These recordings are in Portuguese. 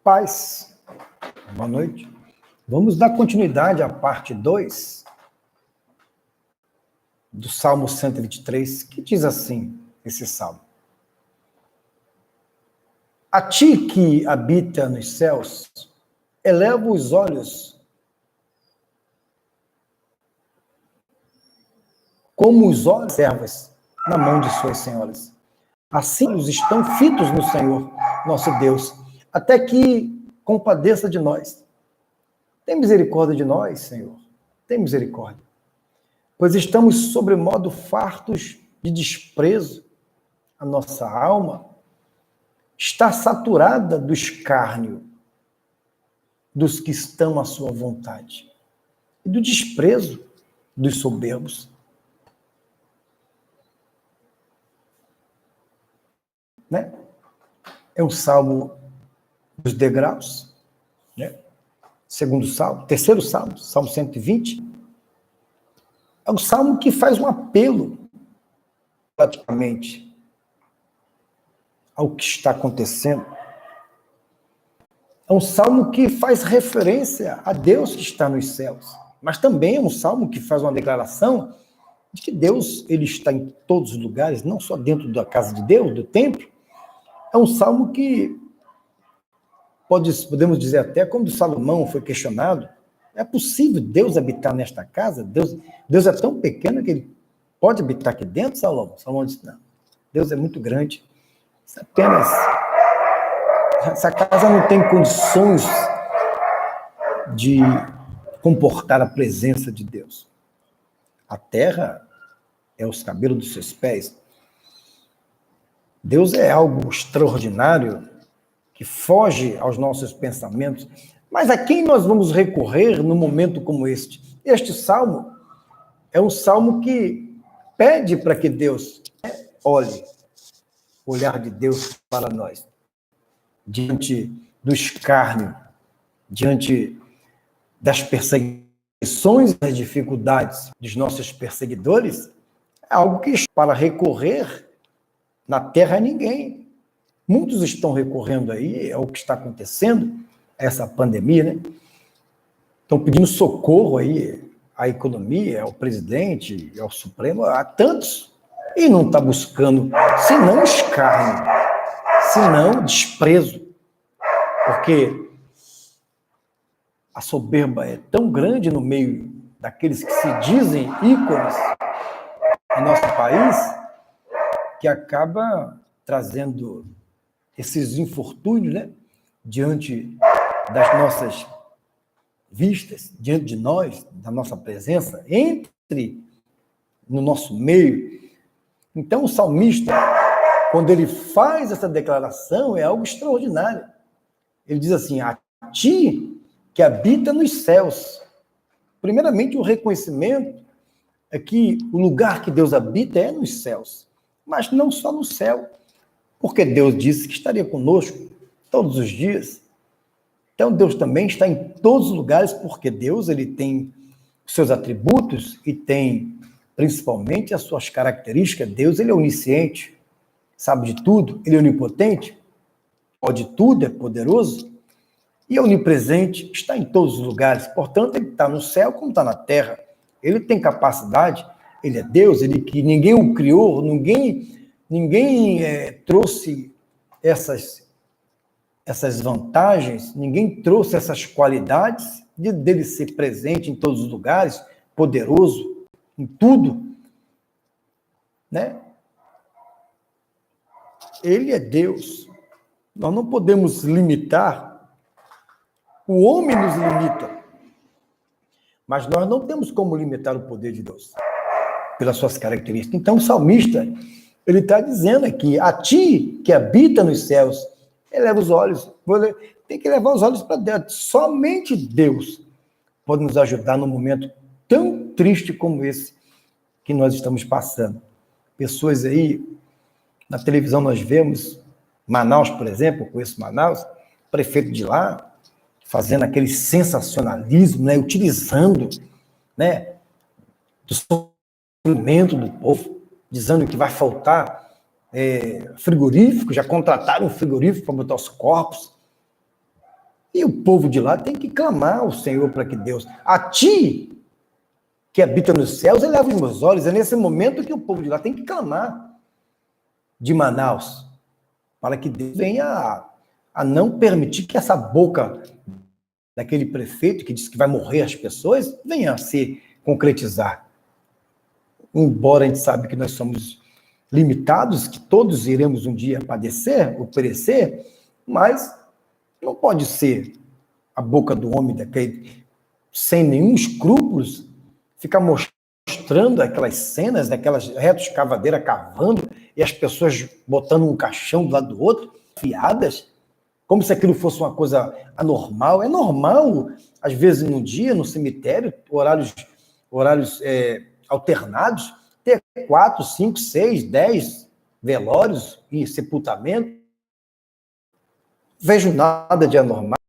Paz, boa noite. Vamos dar continuidade à parte 2 do Salmo 123, que diz assim, esse salmo. A ti que habita nos céus, eleva os olhos como os olhos servas na mão de suas senhoras. Assim os estão fitos no Senhor, nosso Deus, até que compadeça de nós. Tem misericórdia de nós, Senhor. Tem misericórdia. Pois estamos sobremodo fartos de desprezo. A nossa alma está saturada do escárnio dos que estão à sua vontade e do desprezo dos soberbos. Né? É um salmo dos degraus, né? Segundo salmo, terceiro salmo, Salmo 120. É um salmo que faz um apelo, praticamente, ao que está acontecendo. É um salmo que faz referência a Deus que está nos céus, mas também é um salmo que faz uma declaração de que Deus ele está em todos os lugares, não só dentro da casa de Deus, do templo. É um salmo que podemos dizer até, quando Salomão foi questionado, é possível Deus habitar nesta casa? Deus é tão pequeno que ele pode habitar aqui dentro, Salomão? Salomão disse, não. Deus é muito grande. Essa casa não tem condições de comportar a presença de Deus. A terra é os cabelos dos seus pés. Deus é algo extraordinário que foge aos nossos pensamentos. Mas a quem nós vamos recorrer num momento como este? Este salmo é um salmo que pede para que Deus olhe, o olhar de Deus para nós. Diante do escárnio, diante das perseguições e das dificuldades dos nossos perseguidores, é algo que para recorrer na terra a ninguém. Muitos estão recorrendo aí ao que está acontecendo, essa pandemia, né? Estão pedindo socorro aí à economia, ao presidente, ao Supremo, a tantos, e não está buscando, senão escárnio, senão desprezo, porque a soberba é tão grande no meio daqueles que se dizem ícones no nosso país, que acaba trazendo esses infortúnios, né, diante das nossas vistas, diante de nós, da nossa presença, no nosso meio. Então, o salmista, quando ele faz essa declaração, é algo extraordinário. Ele diz assim, a ti que habita nos céus. Primeiramente, o reconhecimento é que o lugar que Deus habita é nos céus, mas não só no céu, porque Deus disse que estaria conosco todos os dias. Então, Deus também está em todos os lugares, porque Deus ele tem os seus atributos e tem, principalmente, as suas características. Deus ele é onisciente, sabe de tudo, ele é onipotente, pode tudo, é poderoso, e é onipresente, está em todos os lugares. Portanto, ele está no céu como está na terra. Ele tem capacidade, ele é Deus, ele que ninguém o criou, ninguém trouxe essas vantagens, ninguém trouxe essas qualidades dele ser presente em todos os lugares, poderoso em tudo, né? Ele é Deus. Nós não podemos limitar, o homem nos limita, mas nós não temos como limitar o poder de Deus, pelas suas características. Então, o salmista, ele está dizendo aqui, a ti que habita nos céus, eleva os olhos, tem que levar os olhos para Deus. Somente Deus pode nos ajudar num momento tão triste como esse que nós estamos passando. Pessoas aí, na televisão nós vemos, Manaus, por exemplo, eu conheço Manaus, prefeito de lá, fazendo aquele sensacionalismo, né, utilizando, né, do sofrimento do povo, dizendo que vai faltar frigorífico, já contrataram um frigorífico para botar os corpos. E o povo de lá tem que clamar ao Senhor para que Deus, a ti, que habita nos céus, eleva os meus olhos. É nesse momento que o povo de lá tem que clamar de Manaus, para que Deus venha a não permitir que essa boca daquele prefeito que disse que vai morrer as pessoas venha a se concretizar. Embora a gente sabe que nós somos limitados, que todos iremos um dia padecer ou perecer, mas não pode ser a boca do homem daquele, sem nenhum escrúpulos, ficar mostrando aquelas cenas, daquelas retroescavadeira cavando e as pessoas botando um caixão do lado do outro, fiadas, como se aquilo fosse uma coisa anormal. É normal, às vezes, no dia, no cemitério, horários alternados, ter 4, 5, 6, 10 velórios e sepultamento. Vejo nada de anormal.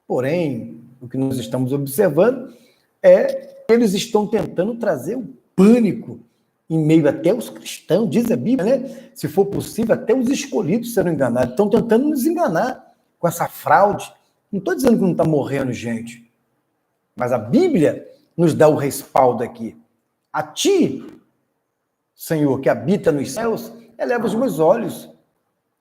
Porém, o que nós estamos observando é que eles estão tentando trazer o pânico em meio até os cristãos, diz a Bíblia, né? Se for possível, até os escolhidos serão enganados. Estão tentando nos enganar com essa fraude. Não estou dizendo que não está morrendo gente, mas a Bíblia nos dá o respaldo aqui. A ti, Senhor, que habita nos céus, eleva os meus olhos.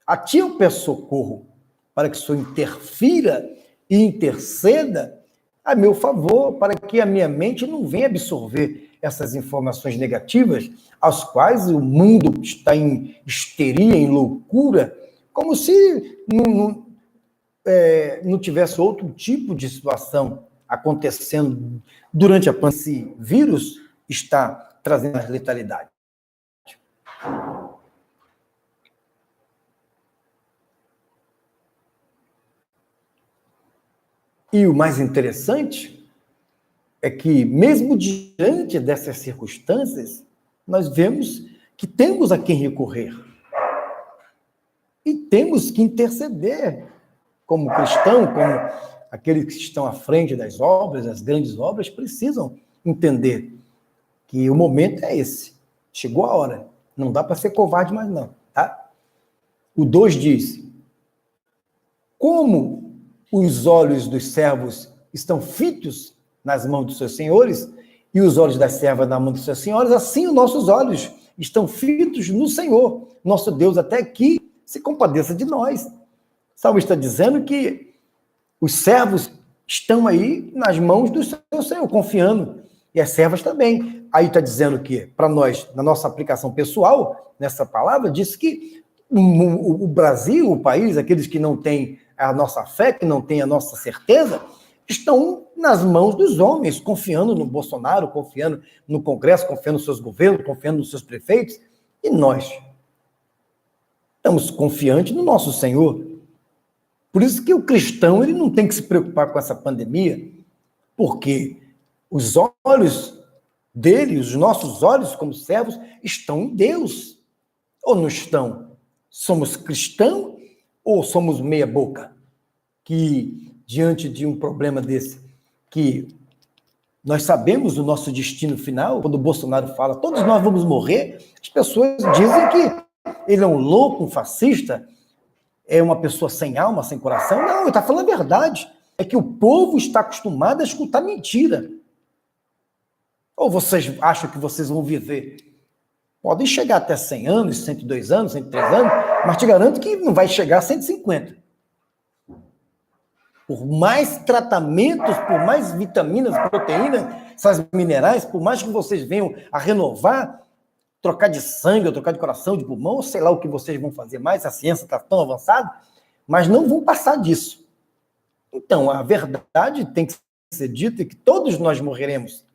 A ti eu peço socorro, para que o Senhor interfira e interceda a meu favor, para que a minha mente não venha absorver essas informações negativas, às quais o mundo está em histeria, em loucura, como se não tivesse outro tipo de situação acontecendo durante a pandemia. Esse vírus está trazendo a letalidade. E o mais interessante é que, mesmo diante dessas circunstâncias, nós vemos que temos a quem recorrer. E temos que interceder, como cristão, como aqueles que estão à frente das obras, das grandes obras, precisam entender que o momento é esse. Chegou a hora. Não dá para ser covarde mais não, tá? O 2 diz: como os olhos dos servos estão fitos nas mãos dos seus senhores, e os olhos das servas na mão dos seus senhores, assim os nossos olhos estão fitos no Senhor, nosso Deus, até que se compadeça de nós. O Salmo está dizendo que os servos estão aí nas mãos do seu Senhor, confiando, e as servas também. Aí está dizendo que, para nós, na nossa aplicação pessoal, nessa palavra, diz que o Brasil, o país, aqueles que não têm a nossa fé, que não têm a nossa certeza, estão nas mãos dos homens, confiando no Bolsonaro, confiando no Congresso, confiando nos seus governos, confiando nos seus prefeitos, e nós estamos confiantes no nosso Senhor. Por isso que o cristão ele não tem que se preocupar com essa pandemia, porque os olhos dele, os nossos olhos como servos, estão em Deus. Ou não estão? Somos cristãos ou somos meia boca? Que, diante de um problema desse, que nós sabemos o nosso destino final, quando o Bolsonaro fala, todos nós vamos morrer, as pessoas dizem que ele é um louco, um fascista, é uma pessoa sem alma, sem coração. Não, ele está falando a verdade. É que o povo está acostumado a escutar mentira. Ou vocês acham que vocês vão viver? Podem chegar até 100 anos, 102 anos, 103 anos, mas te garanto que não vai chegar a 150. Por mais tratamentos, por mais vitaminas, proteínas, essas minerais, por mais que vocês venham a renovar, trocar de sangue, ou trocar de coração, de pulmão, ou sei lá o que vocês vão fazer mais, a ciência está tão avançada, mas não vão passar disso. Então, a verdade tem que ser dita que todos nós morreremos.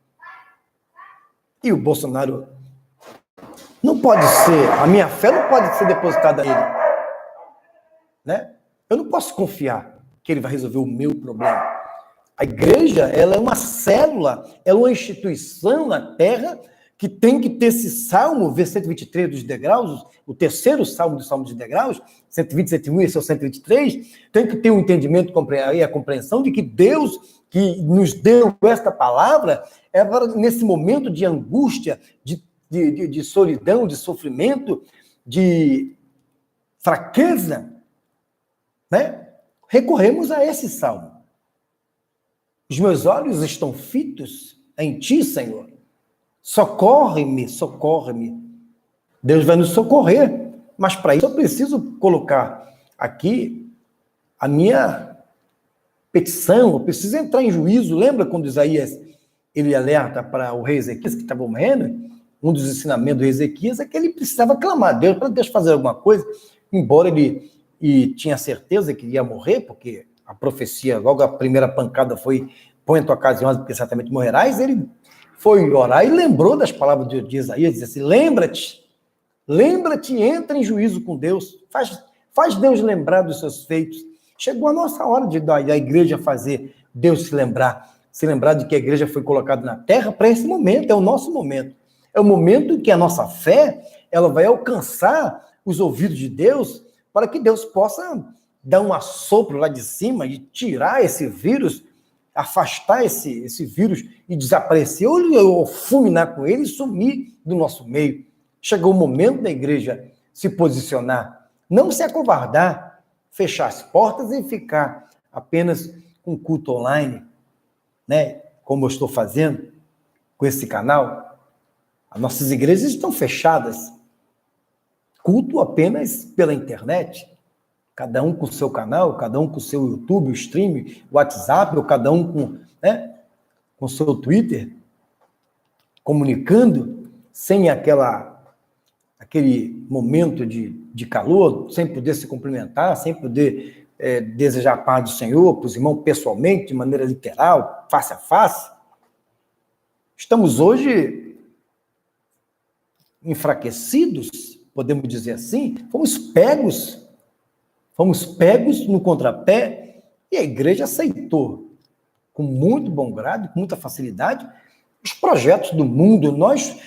E o Bolsonaro não pode ser, a minha fé não pode ser depositada nele. Né? Eu não posso confiar que ele vai resolver o meu problema. A igreja, ela é uma célula, ela é uma instituição na terra que tem que ter esse salmo, ver 123 dos degraus, o terceiro salmo dos salmos de degraus, 120, 101, esse é o 123, tem que ter um entendimento e a compreensão de que Deus, que nos deu esta palavra, é nesse momento de angústia, de solidão, de sofrimento, de fraqueza, né? recorremos a esse salmo. Os meus olhos estão fitos em ti, Senhor. Socorre-me, socorre-me. Deus vai nos socorrer, mas para isso eu preciso colocar aqui a minha petição, eu preciso entrar em juízo. Lembra quando Isaías ele alerta para o rei Ezequias, que estava morrendo? Um dos ensinamentos do rei Ezequias é que ele precisava clamar a Deus para Deus fazer alguma coisa, embora ele tinha certeza que ia morrer, porque a profecia, logo a primeira pancada foi: põe a tua casa em ordem, porque certamente morrerás. Ele foi orar e lembrou das palavras de Isaías, dizia assim: lembra-te, entra em juízo com Deus, faz Deus lembrar dos seus feitos. Chegou a nossa hora da igreja fazer Deus se lembrar de que a igreja foi colocada na terra para esse momento, é o nosso momento. É o momento em que a nossa fé ela vai alcançar os ouvidos de Deus, para que Deus possa dar um assopro lá de cima e tirar esse vírus, afastar esse vírus e desaparecer, ou fulminar com ele e sumir do nosso meio. Chegou o momento da igreja se posicionar, não se acovardar, fechar as portas e ficar apenas com culto online, né? Como eu estou fazendo com esse canal. As nossas igrejas estão fechadas. Culto apenas pela internet. Cada um com o seu canal, cada um com o seu YouTube, o stream, o WhatsApp, ou cada um com o seu Twitter, comunicando, sem aquele momento de calor, sem poder se cumprimentar, sem poder desejar a paz do Senhor para os irmãos pessoalmente, de maneira literal, face a face. Estamos hoje enfraquecidos, podemos dizer assim, fomos pegos no contrapé, e a igreja aceitou com muito bom grado, com muita facilidade, os projetos do mundo. Nós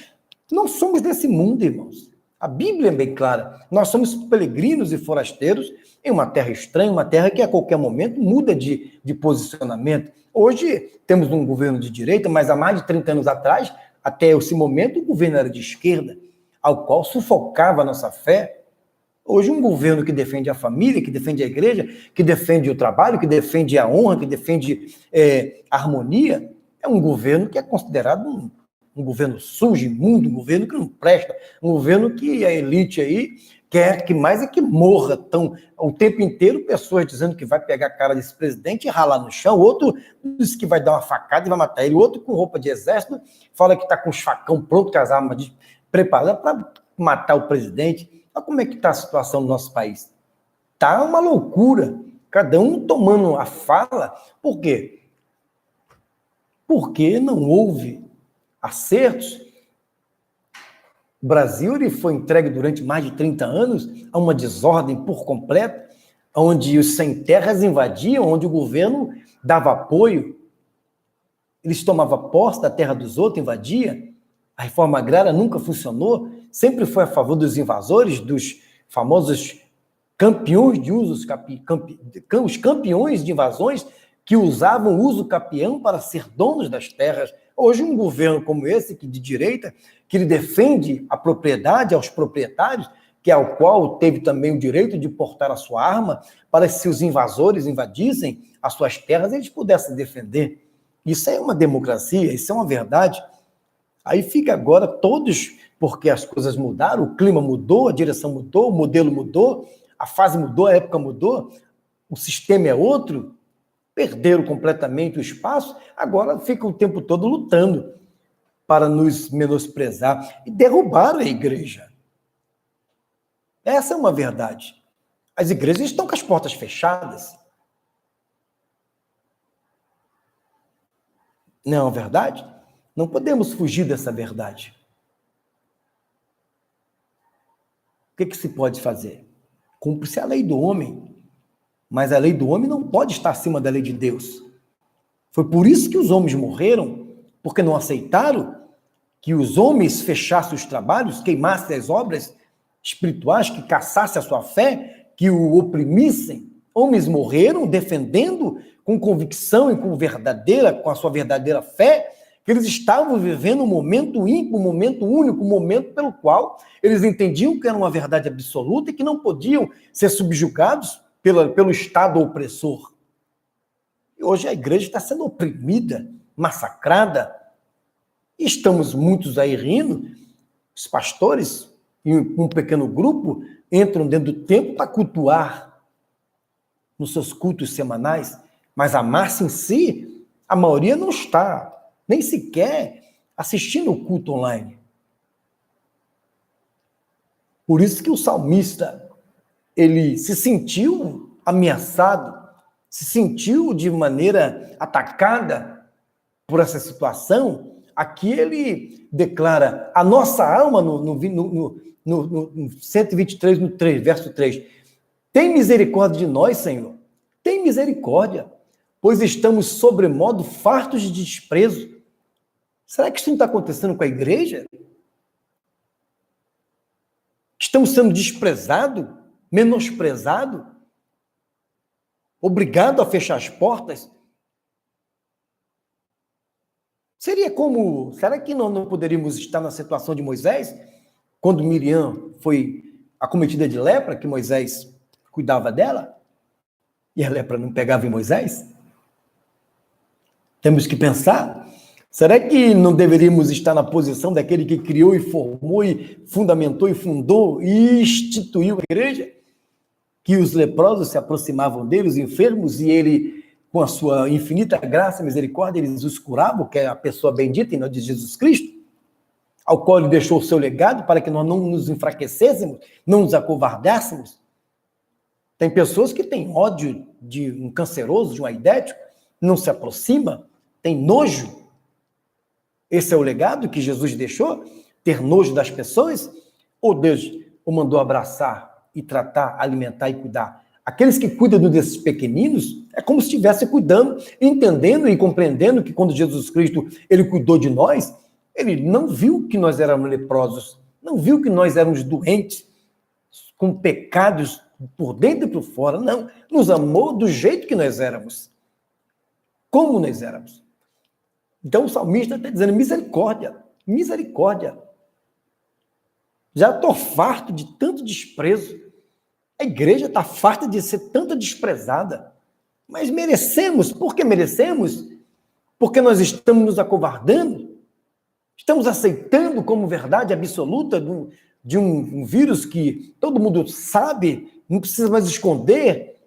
não somos desse mundo, irmãos. A Bíblia é bem clara. Nós somos peregrinos e forasteiros em uma terra estranha, uma terra que a qualquer momento muda de posicionamento. Hoje temos um governo de direita, mas há mais de 30 anos atrás, até esse momento, o governo era de esquerda, ao qual sufocava a nossa fé. Hoje, um governo que defende a família, que defende a igreja, que defende o trabalho, que defende a honra, que defende a harmonia, é um governo que é considerado um governo sujo, imundo, um governo que não presta, um governo que a elite aí quer que mais é que morra. Então, o tempo inteiro, pessoas dizendo que vai pegar a cara desse presidente e ralar no chão, outro diz que vai dar uma facada e vai matar ele, outro com roupa de exército, fala que está com os facão pronto, com as armas preparadas para matar o presidente. Olha como é que está a situação no nosso país. Está uma loucura, cada um tomando a fala. Por quê? Porque não houve acertos. O Brasil ele foi entregue durante mais de 30 anos a uma desordem por completo, onde os sem terras invadiam, onde o governo dava apoio, eles tomavam posse da terra dos outros, invadia. A reforma agrária nunca funcionou, sempre foi a favor dos invasores, dos famosos campeões de uso, os campeões de invasões que usavam o uso capião para ser donos das terras. Hoje, um governo como esse, que de direita, que ele defende a propriedade aos proprietários, que ao qual teve também o direito de portar a sua arma, para que se os invasores invadissem as suas terras, eles pudessem defender. Isso é uma democracia, isso é uma verdade. Aí fica agora todos, porque as coisas mudaram, o clima mudou, a direção mudou, o modelo mudou, a fase mudou, a época mudou, o sistema é outro, perderam completamente o espaço, agora ficam o tempo todo lutando para nos menosprezar e derrubaram a igreja. Essa é uma verdade. As igrejas estão com as portas fechadas. Não é uma verdade? Não podemos fugir dessa verdade. O que se pode fazer? Cumpre-se a lei do homem, mas a lei do homem não pode estar acima da lei de Deus. Foi por isso que os homens morreram, porque não aceitaram que os homens fechassem os trabalhos, queimassem as obras espirituais, que caçassem a sua fé, que o oprimissem. Homens morreram defendendo com convicção e com a sua verdadeira fé, que eles estavam vivendo um momento ímpio, um momento único, um momento pelo qual eles entendiam que era uma verdade absoluta e que não podiam ser subjugados pelo Estado opressor. E hoje a igreja está sendo oprimida, massacrada. E estamos muitos aí rindo. Os pastores, em um pequeno grupo, entram dentro do templo para cultuar nos seus cultos semanais, mas a massa em si, a maioria não está nem sequer assistindo o culto online. Por isso que o salmista, ele se sentiu ameaçado, se sentiu de maneira atacada por essa situação. Aqui ele declara, a nossa alma, no 123, no 3, verso 3, tem misericórdia de nós, Senhor, tem misericórdia, pois estamos sobremodo fartos de desprezo. Será que isso não está acontecendo com a igreja? Estamos sendo desprezados, menosprezados, obrigados a fechar as portas? Será que nós não poderíamos estar na situação de Moisés, quando Miriam foi acometida de lepra, que Moisés cuidava dela, e a lepra não pegava em Moisés? Temos que pensar, será que não deveríamos estar na posição daquele que criou e formou e fundamentou e fundou e instituiu a igreja? Que os leprosos se aproximavam dele, os enfermos, e ele, com a sua infinita graça e misericórdia, eles os curavam, que é a pessoa bendita em nome de Jesus Cristo, ao qual ele deixou o seu legado para que nós não nos enfraquecêssemos, não nos acovardássemos. Tem pessoas que têm ódio de um canceroso, de um aidético, não se aproxima, tem nojo. Esse é o legado que Jesus deixou? Ter nojo das pessoas? Ou Deus o mandou abraçar e tratar, alimentar e cuidar? Aqueles que cuidam desses pequeninos é como se estivesse cuidando, entendendo e compreendendo que quando Jesus Cristo ele cuidou de nós, ele não viu que nós éramos leprosos, não viu que nós éramos doentes, com pecados por dentro e por fora, não. Nos amou do jeito que nós éramos. Como nós éramos. Então o salmista está dizendo, misericórdia, misericórdia. Já estou farto de tanto desprezo. A igreja está farta de ser tanto desprezada. Mas merecemos. Por que merecemos? Porque nós estamos nos acovardando. Estamos aceitando como verdade absoluta de um vírus que todo mundo sabe, não precisa mais esconder,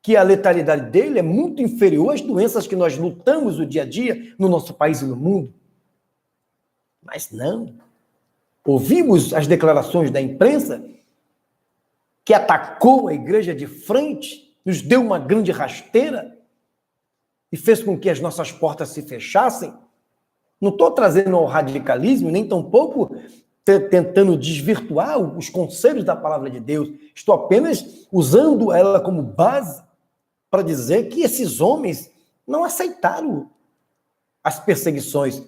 que a letalidade dele é muito inferior às doenças que nós lutamos no dia a dia, no nosso país e no mundo. Mas não. Ouvimos as declarações da imprensa que atacou a igreja de frente, nos deu uma grande rasteira e fez com que as nossas portas se fechassem. Não estou trazendo ao radicalismo, nem tampouco tentando desvirtuar os conselhos da palavra de Deus. Estou apenas usando ela como base para dizer que esses homens não aceitaram as perseguições.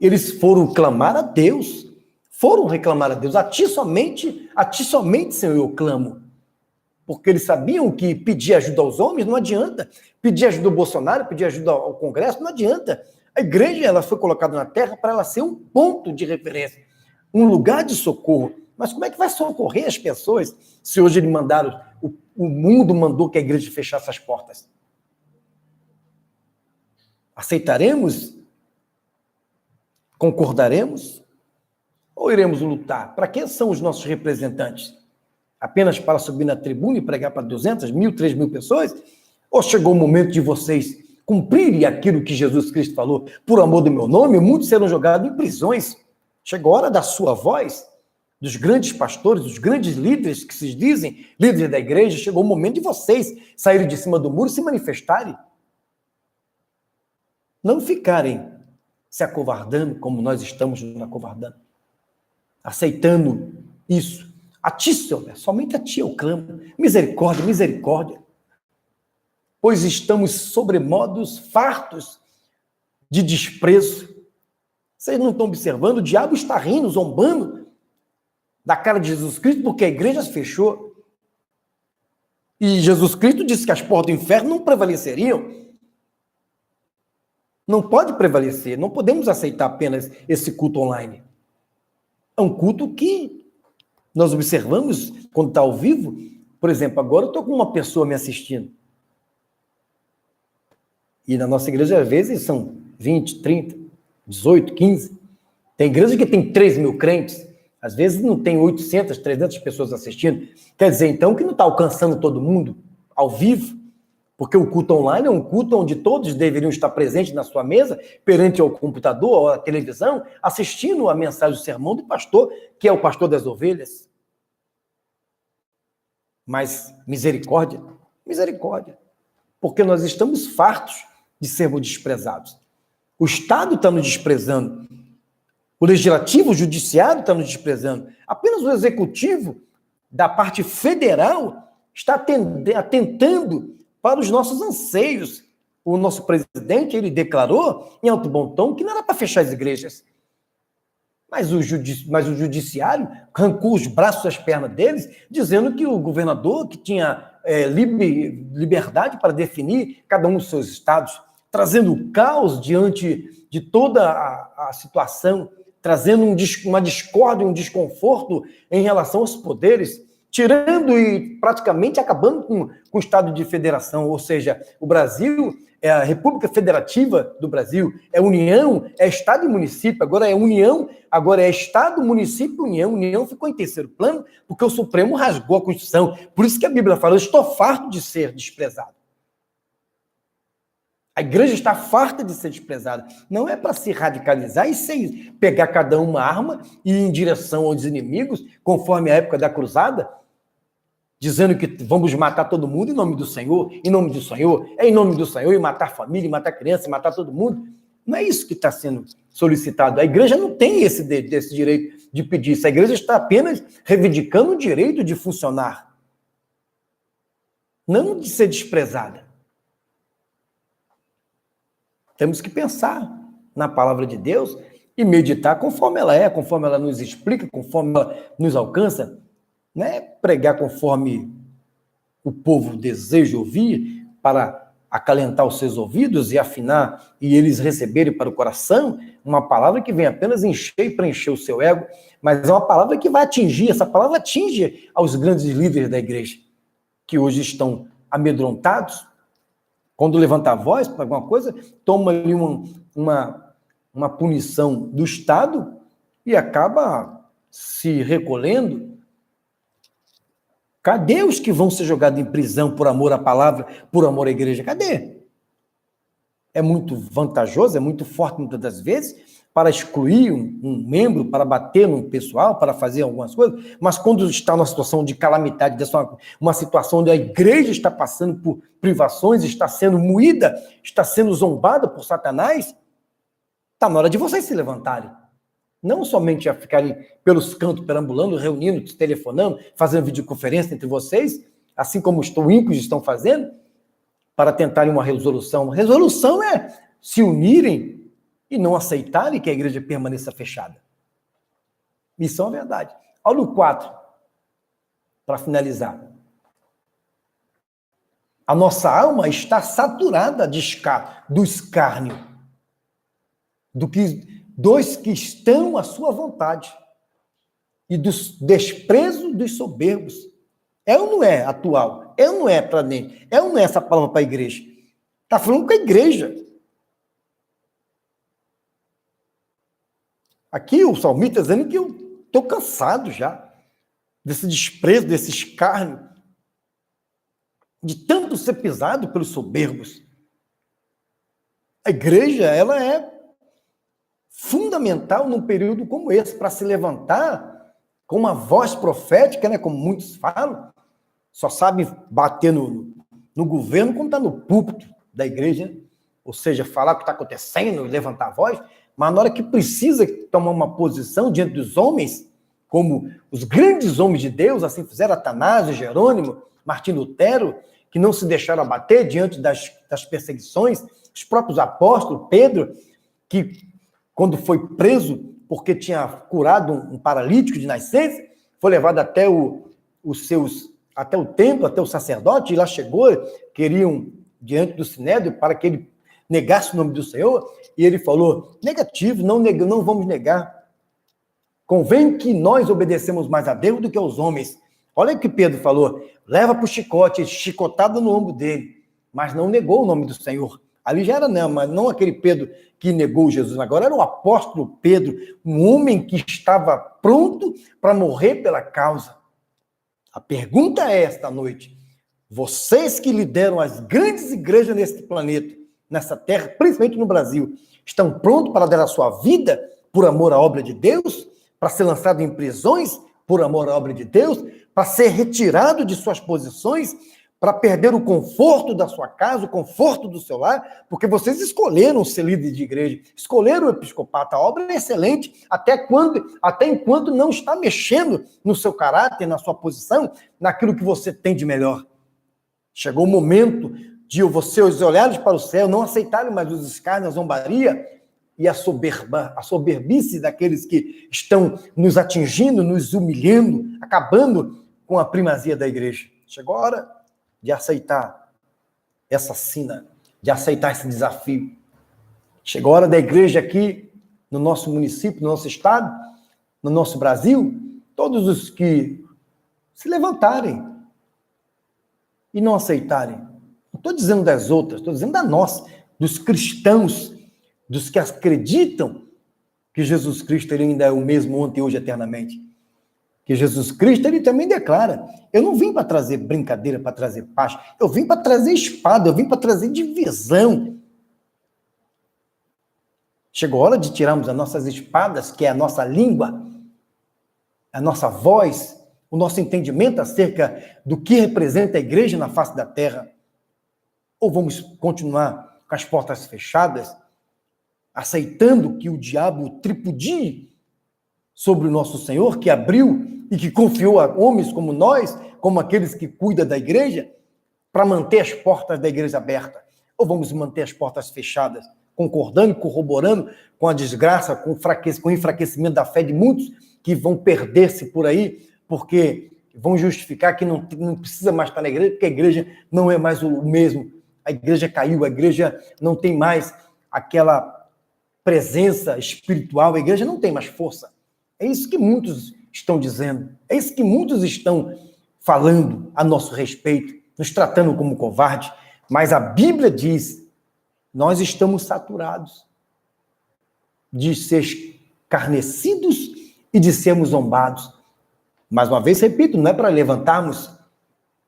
Eles foram clamar a Deus, foram reclamar a Deus. A ti somente, Senhor, eu clamo. Porque eles sabiam que pedir ajuda aos homens não adianta. Pedir ajuda ao Bolsonaro, pedir ajuda ao Congresso, não adianta. A igreja ela foi colocada na terra para ela ser um ponto de referência, um lugar de socorro. Mas como é que vai socorrer as pessoas se hoje eles mandaram, o mundo mandou que a igreja fechasse as portas? Aceitaremos? Concordaremos? Ou iremos lutar? Para quem são os nossos representantes? Apenas para subir na tribuna e pregar para 200, 1.000, 3.000 pessoas? Ou chegou o momento de vocês cumprirem aquilo que Jesus Cristo falou? Por amor do meu nome, muitos serão jogados em prisões. Chegou a hora da sua voz, dos grandes pastores, dos grandes líderes que se dizem líderes da igreja. Chegou o momento de vocês saírem de cima do muro e se manifestarem. Não ficarem se acovardando como nós estamos nos acovardando. Aceitando isso. A ti, Senhor, somente a ti eu clamo. Misericórdia, misericórdia. Pois estamos sobremodos fartos de desprezo. Vocês não estão observando? O diabo está rindo, zombando da cara de Jesus Cristo, porque a igreja se fechou. E Jesus Cristo disse que as portas do inferno não prevaleceriam. Não pode prevalecer. Não podemos aceitar apenas esse culto online. É um culto que nós observamos, quando está ao vivo, Por exemplo, agora eu estou com uma pessoa me assistindo. E na nossa igreja, às vezes, são 20, 30, 18, 15. Tem igreja que tem 3 mil crentes. Às vezes não tem 800, 300 pessoas assistindo. Quer dizer, então, que não está alcançando todo mundo ao vivo, porque o culto online é um culto onde todos deveriam estar presentes na sua mesa, perante ao computador ou à televisão, assistindo a mensagem do sermão do pastor, que é o pastor das ovelhas. Mas misericórdia, misericórdia, porque nós estamos fartos de sermos desprezados. O Estado está nos desprezando, o Legislativo, o Judiciário está nos desprezando, apenas o Executivo, da parte federal, está atentando para os nossos anseios. O nosso presidente, ele declarou, em alto bom tom, que não era para fechar as igrejas. Mas o judiciário arrancou os braços e as pernas deles, dizendo que o governador que tinha liberdade para definir cada um dos seus estados, trazendo o caos diante de toda a situação, trazendo uma discórdia, um desconforto em relação aos poderes, tirando e praticamente acabando com o estado de federação, ou seja, o Brasil é a República Federativa do Brasil, é União, é Estado e município, agora é União, agora é Estado, município, União. União ficou em terceiro plano porque o Supremo rasgou a Constituição. Por isso que a Bíblia fala, eu estou farto de ser desprezado. A igreja está farta de ser desprezada. Não é para se radicalizar e sem pegar cada uma arma e ir em direção aos inimigos, conforme a época da cruzada, dizendo que vamos matar todo mundo em nome do Senhor, em nome do Senhor, é em nome do Senhor, e matar família, e matar criança, e matar todo mundo. Não é isso que está sendo solicitado. A igreja não tem esse direito de pedir isso. A igreja está apenas reivindicando o direito de funcionar, não de ser desprezada. Temos que pensar na palavra de Deus e meditar conforme ela é, conforme ela nos explica, conforme ela nos alcança. Não é pregar conforme o povo deseja ouvir, para acalentar os seus ouvidos e afinar e eles receberem para o coração, uma palavra que vem apenas encher e preencher o seu ego, mas é uma palavra que vai atingir, essa palavra atinge aos grandes líderes da igreja, que hoje estão amedrontados. Quando levanta a voz para alguma coisa, toma ali uma punição do Estado e acaba se recolhendo. Cadê os que vão ser jogados em prisão por amor à palavra, por amor à igreja? Cadê? É muito vantajoso, é muito forte muitas das vezes para excluir um membro, para bater no pessoal, para fazer algumas coisas, mas quando está numa situação de calamidade, uma situação onde a igreja está passando por privações, está sendo moída, está sendo zombada por Satanás, está na hora de vocês se levantarem. Não somente a ficarem pelos cantos perambulando, reunindo, telefonando, fazendo videoconferência entre vocês, assim como os ímpios estão fazendo, para tentarem uma resolução. Resolução é se unirem e não aceitarem que a igreja permaneça fechada. Isso é uma verdade. Olha o 4, para finalizar. A nossa alma está saturada do escárnio, dos que estão à sua vontade e do desprezo dos soberbos. É ou não é atual? É ou não é para dentro? É ou não é essa palavra para a igreja? Está falando com a igreja. Aqui o salmista está dizendo que eu estou cansado já desse desprezo, desse escárnio, de tanto ser pisado pelos soberbos. A igreja, ela é fundamental num período como esse, para se levantar com uma voz profética, né, como muitos falam, só sabe bater no governo quando está no púlpito da igreja, né? Ou seja, falar o que está acontecendo, levantar a voz, mas na hora que precisa tomar uma posição diante dos homens, como os grandes homens de Deus, assim fizeram Atanásio, Jerônimo, Martim Lutero, que não se deixaram abater diante das perseguições, os próprios apóstolos, Pedro, que quando foi preso porque tinha curado um paralítico de nascença, foi levado até até o templo, até o sacerdote, e lá chegou, queriam diante do sinédrio para que ele negasse o nome do Senhor, e ele falou, negativo, não vamos negar. Convém que nós obedecemos mais a Deus do que aos homens. Olha o que Pedro falou, leva para o chicote, chicotada no ombro dele, mas não negou o nome do Senhor. Ali já era não, mas não aquele Pedro que negou Jesus, agora era o apóstolo Pedro, um homem que estava pronto para morrer pela causa. A pergunta é esta noite, vocês que lideram as grandes igrejas neste planeta, nessa terra, principalmente no Brasil, estão prontos para dar a sua vida por amor à obra de Deus? Para ser lançado em prisões por amor à obra de Deus? Para ser retirado de suas posições? Para perder o conforto da sua casa, o conforto do seu lar? Porque vocês escolheram ser líder de igreja, escolheram o episcopato. A obra é excelente, até enquanto não está mexendo no seu caráter, na sua posição, naquilo que você tem de melhor. Chegou o momento de vocês olharem para o céu, não aceitarem mais os escárnios, a zombaria e a soberbice daqueles que estão nos atingindo, nos humilhando, acabando com a primazia da igreja. Chegou a hora de aceitar essa sina, de aceitar esse desafio. Chegou a hora da igreja aqui, no nosso município, no nosso estado, no nosso Brasil, todos os que se levantarem e não aceitarem. Não estou dizendo das outras, estou dizendo da nossa, dos cristãos, dos que acreditam que Jesus Cristo ele ainda é o mesmo ontem, hoje, eternamente. Que Jesus Cristo, ele também declara, eu não vim para trazer brincadeira, para trazer paz, eu vim para trazer espada, eu vim para trazer divisão. Chegou a hora de tirarmos as nossas espadas, que é a nossa língua, a nossa voz, o nosso entendimento acerca do que representa a igreja na face da terra? Ou vamos continuar com as portas fechadas, aceitando que o diabo tripudie sobre o nosso Senhor, que abriu e que confiou a homens como nós, como aqueles que cuidam da igreja, para manter as portas da igreja abertas? Ou vamos manter as portas fechadas, concordando e corroborando com a desgraça, com o enfraquecimento da fé de muitos que vão perder-se por aí, porque vão justificar que não precisa mais estar na igreja, porque a igreja não é mais o mesmo. A igreja caiu, a igreja não tem mais aquela presença espiritual, a igreja não tem mais força. É isso que muitos estão dizendo, é isso que muitos estão falando a nosso respeito, nos tratando como covarde, mas a Bíblia diz, nós estamos saturados de ser escarnecidos e de sermos zombados. Mais uma vez, repito, não é para levantarmos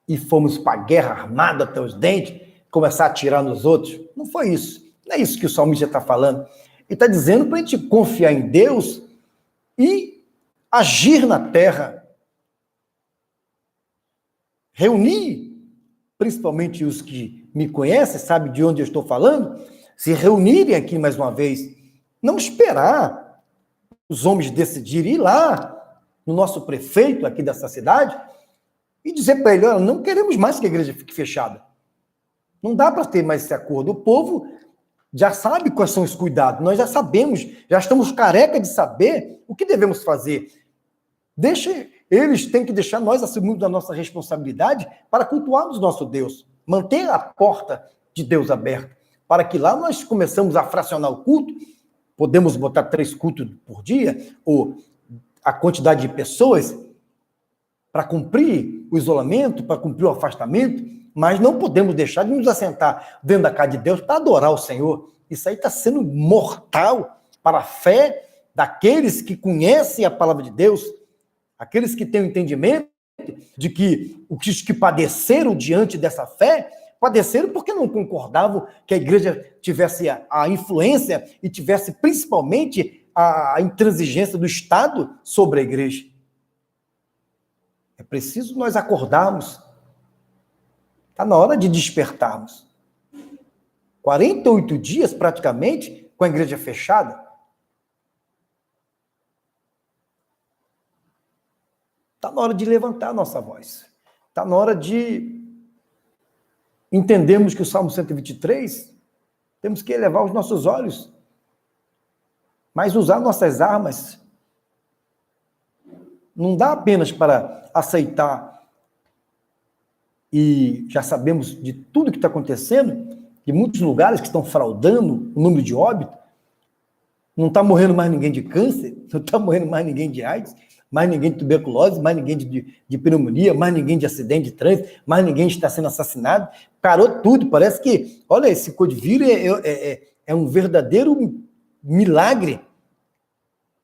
e fomos para a guerra armada até os dentes, começar a atirar nos outros. Não foi isso. Não é isso que o salmista está falando. Ele está dizendo para a gente confiar em Deus e agir na terra. Reunir, principalmente os que me conhecem, sabem de onde eu estou falando, se reunirem aqui mais uma vez. Não esperar os homens decidirem ir lá no nosso prefeito aqui dessa cidade e dizer para ele, olha, não queremos mais que a igreja fique fechada. Não dá para ter mais esse acordo. O povo já sabe quais são os cuidados. Nós já sabemos, já estamos careca de saber o que devemos fazer. Eles têm que deixar nós assumirmos a nossa responsabilidade para cultuarmos nosso Deus. Manter a porta de Deus aberta. Para que lá nós começamos a fracionar o culto. Podemos botar 3 cultos por dia, ou a quantidade de pessoas para cumprir o isolamento, para cumprir o afastamento, mas não podemos deixar de nos assentar dentro da casa de Deus para adorar o Senhor. Isso aí está sendo mortal para a fé daqueles que conhecem a palavra de Deus, aqueles que têm o entendimento de que os que padeceram diante dessa fé, padeceram porque não concordavam que a igreja tivesse a influência e tivesse principalmente a intransigência do Estado sobre a igreja. É preciso nós acordarmos. Está na hora de despertarmos. 48 dias, praticamente, com a igreja fechada. Está na hora de levantar a nossa voz. Está na hora de entendermos que o Salmo 123, temos que elevar os nossos olhos, mas usar nossas armas. Não dá apenas para aceitar, e já sabemos de tudo que está acontecendo, de muitos lugares que estão fraudando o número de óbitos, não está morrendo mais ninguém de câncer, não está morrendo mais ninguém de AIDS, mais ninguém de tuberculose, mais ninguém de pneumonia, mais ninguém de acidente de trânsito, mais ninguém está sendo assassinado. Parou tudo. Parece que, olha, esse Codivírus é um verdadeiro milagre.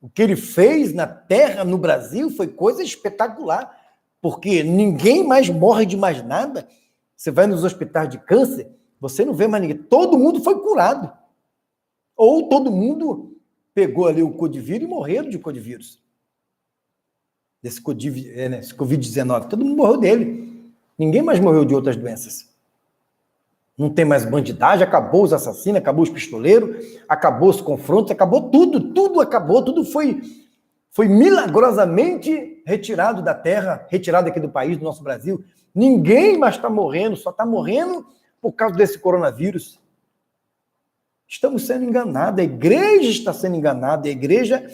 O que ele fez na Terra, no Brasil, foi coisa espetacular, porque ninguém mais morre de mais nada. Você vai nos hospitais de câncer, você não vê mais ninguém. Todo mundo foi curado. Ou todo mundo pegou ali o Codivírus e morreu de Codivírus. Desse Covid-19. Todo mundo morreu dele. Ninguém mais morreu de outras doenças. Não tem mais bandidagem, acabou os assassinos, acabou os pistoleiros, acabou os confrontos, acabou tudo. Tudo acabou, tudo foi milagrosamente retirado da terra, retirado aqui do país, do nosso Brasil. Ninguém mais está morrendo, só está morrendo por causa desse coronavírus. Estamos sendo enganados, a igreja está sendo enganada, a igreja,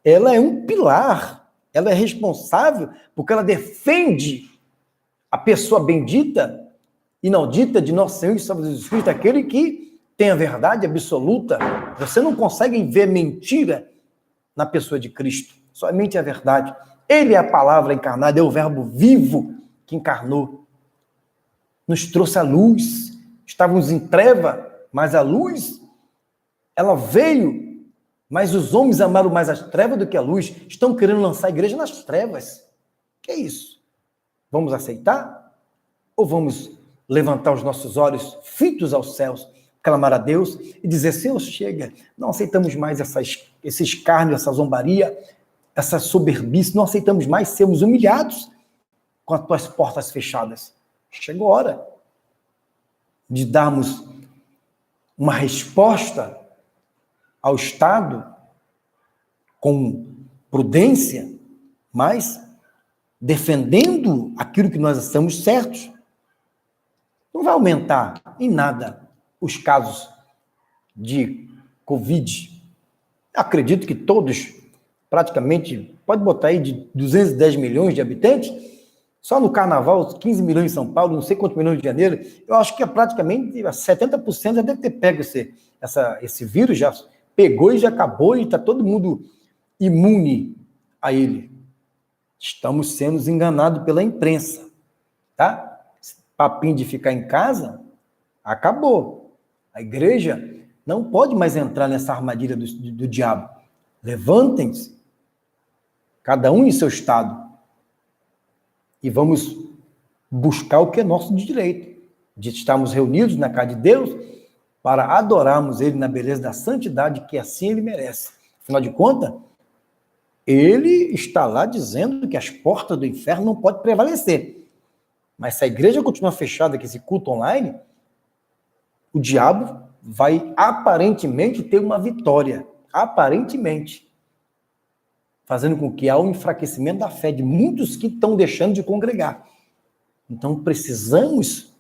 ela é um pilar, ela é responsável porque ela defende a pessoa bendita, inaudita de nosso Senhor e Salvador Jesus Cristo, aquele que tem a verdade absoluta. Você não consegue ver mentira na pessoa de Cristo, somente a verdade. Ele é a palavra encarnada, é o verbo vivo que encarnou. Nos trouxe a luz, estávamos em treva, mas a luz, ela veio. Mas os homens amaram mais as trevas do que a luz. Estão querendo lançar a igreja nas trevas. Que é isso? Vamos aceitar? Ou vamos levantar os nossos olhos fitos aos céus, clamar a Deus e dizer, Senhor, chega, não aceitamos mais esse escárnio, essa zombaria, essa soberbice, não aceitamos mais sermos humilhados com as tuas portas fechadas. Chegou a hora de darmos uma resposta ao Estado com prudência, mas defendendo aquilo que nós estamos certos. Não vai aumentar em nada os casos de Covid. Acredito que todos, praticamente, pode botar aí de 210 milhões de habitantes, só no Carnaval, 15 milhões em São Paulo, não sei quantos milhões no Rio de Janeiro, eu acho que praticamente 70% já deve ter pego esse vírus, já pegou e já acabou, e está todo mundo imune a ele. Estamos sendo enganados pela imprensa, tá? Esse papinho de ficar em casa, acabou. A igreja não pode mais entrar nessa armadilha do diabo. Levantem-se, cada um em seu estado, e vamos buscar o que é nosso de direito, de estarmos reunidos na casa de Deus para adorarmos Ele na beleza da santidade que assim Ele merece. Afinal de contas, Ele está lá dizendo que as portas do inferno não podem prevalecer. Mas se a igreja continuar fechada com esse culto online, o diabo vai aparentemente ter uma vitória. Aparentemente. Fazendo com que há um enfraquecimento da fé de muitos que estão deixando de congregar. Então precisamos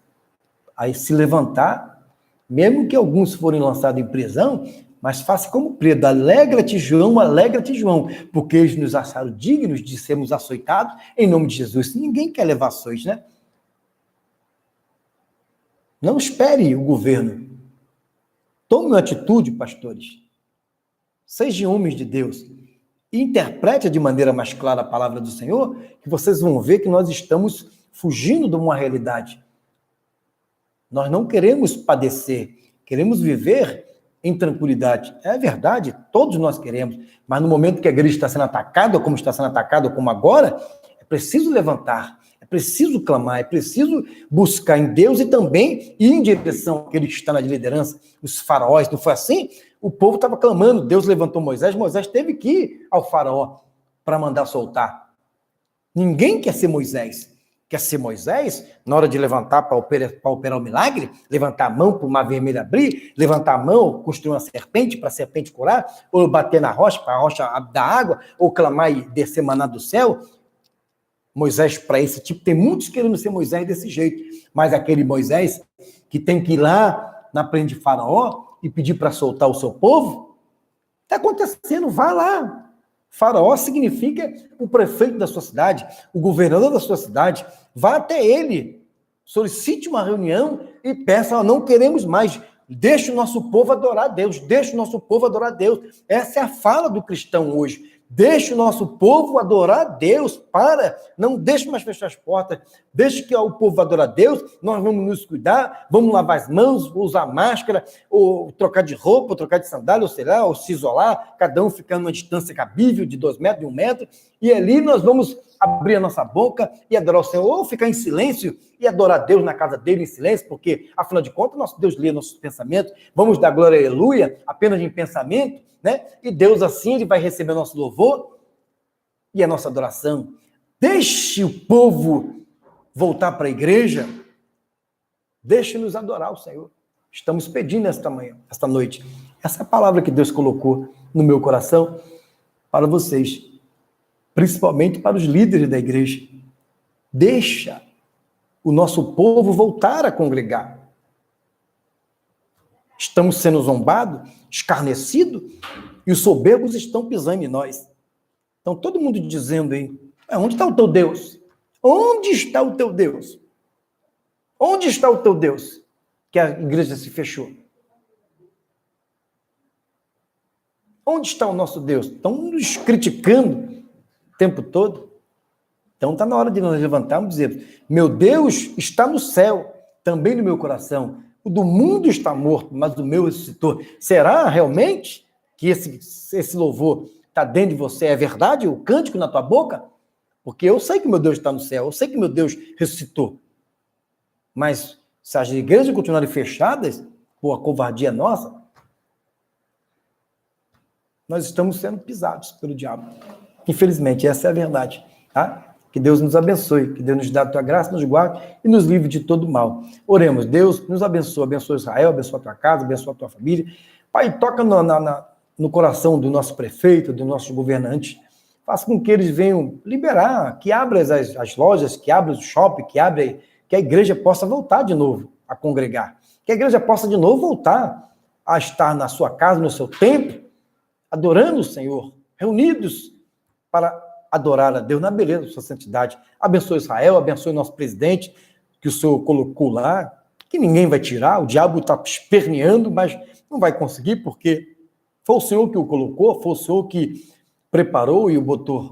aí se levantar, mesmo que alguns forem lançados em prisão, mas faça como Pedro, alegra-te, João, porque eles nos acharam dignos de sermos açoitados em nome de Jesus. Ninguém quer levar açoite, né? Não espere o governo. Tome uma atitude, pastores. Sejam homens de Deus. E interprete de maneira mais clara a palavra do Senhor, que vocês vão ver que nós estamos fugindo de uma realidade. Nós não queremos padecer, queremos viver em tranquilidade. É verdade, todos nós queremos, mas no momento que a igreja está sendo atacada, como está sendo atacada, como agora, é preciso levantar, é preciso clamar, é preciso buscar em Deus e também ir em direção àquele que está na liderança, os faraós. Não foi assim? O povo estava clamando, Deus levantou Moisés teve que ir ao faraó para mandar soltar. Ninguém quer ser Moisés. Quer ser Moisés, na hora de levantar para operar o milagre, levantar a mão para o mar vermelho abrir, levantar a mão, construir uma serpente para a serpente curar, ou bater na rocha para a rocha dar água, ou clamar e descer maná do céu. Moisés, para esse tipo, tem muitos querendo ser Moisés desse jeito, mas aquele Moisés que tem que ir lá na frente de Faraó e pedir para soltar o seu povo, está acontecendo, vá lá. Faraó significa o prefeito da sua cidade, o governador da sua cidade. Vá até ele, solicite uma reunião e peça, não queremos mais, deixe o nosso povo adorar a Deus, deixe o nosso povo adorar a Deus. Essa é a fala do cristão hoje. Deixe o nosso povo adorar a Deus. Não deixe mais fechar as portas. Deixe que o povo adore a Deus. Nós vamos nos cuidar, vamos lavar as mãos, usar máscara, ou trocar de roupa, ou trocar de sandália, ou sei lá, ou se isolar, cada um ficando numa distância cabível de 2 metros, de 1 metro. E ali nós vamos abrir a nossa boca e adorar o Senhor, ou ficar em silêncio e adorar a Deus na casa dele em silêncio, porque, afinal de contas, nosso Deus lê nossos pensamentos. Vamos dar glória, aleluia, apenas em pensamento, né? E Deus, assim, ele vai receber nosso louvor e a nossa adoração. Deixe o povo voltar para a igreja. Deixe-nos adorar o Senhor. Estamos pedindo esta noite. Essa é a palavra que Deus colocou no meu coração para vocês, principalmente para os líderes da igreja. Deixa o nosso povo voltar a congregar. Estamos sendo zombados, escarnecidos, e os soberbos estão pisando em nós. Então, todo mundo dizendo aí, onde está o teu Deus? Onde está o teu Deus? Onde está o teu Deus? Que a igreja se fechou. Onde está o nosso Deus? Estão nos criticando o tempo todo. Então, está na hora de nós levantarmos e dizer, meu Deus está no céu, também no meu coração. O do mundo está morto, mas o meu ressuscitou. Será realmente que esse louvor está dentro de você? É verdade? O cântico na tua boca? Porque eu sei que meu Deus está no céu, eu sei que meu Deus ressuscitou. Mas se as igrejas continuarem fechadas, por a covardia nossa, nós estamos sendo pisados pelo diabo. Infelizmente, essa é a verdade. Tá? Que Deus nos abençoe, que Deus nos dê a tua graça, nos guarde e nos livre de todo mal. Oremos, Deus nos abençoe Israel, abençoa a tua casa, abençoa a tua família. Pai, toca no coração do nosso prefeito, do nosso governante, faça com que eles venham liberar, que abra as lojas, que abra o shopping, que a igreja possa voltar de novo a congregar, que a igreja possa de novo voltar a estar na sua casa, no seu templo, adorando o Senhor, reunidos para adorar a Deus na beleza da sua santidade. Abençoe Israel, abençoe nosso presidente, que o Senhor colocou lá, que ninguém vai tirar, o diabo está esperneando, mas não vai conseguir, porque foi o Senhor que o colocou, foi o Senhor que preparou e o botou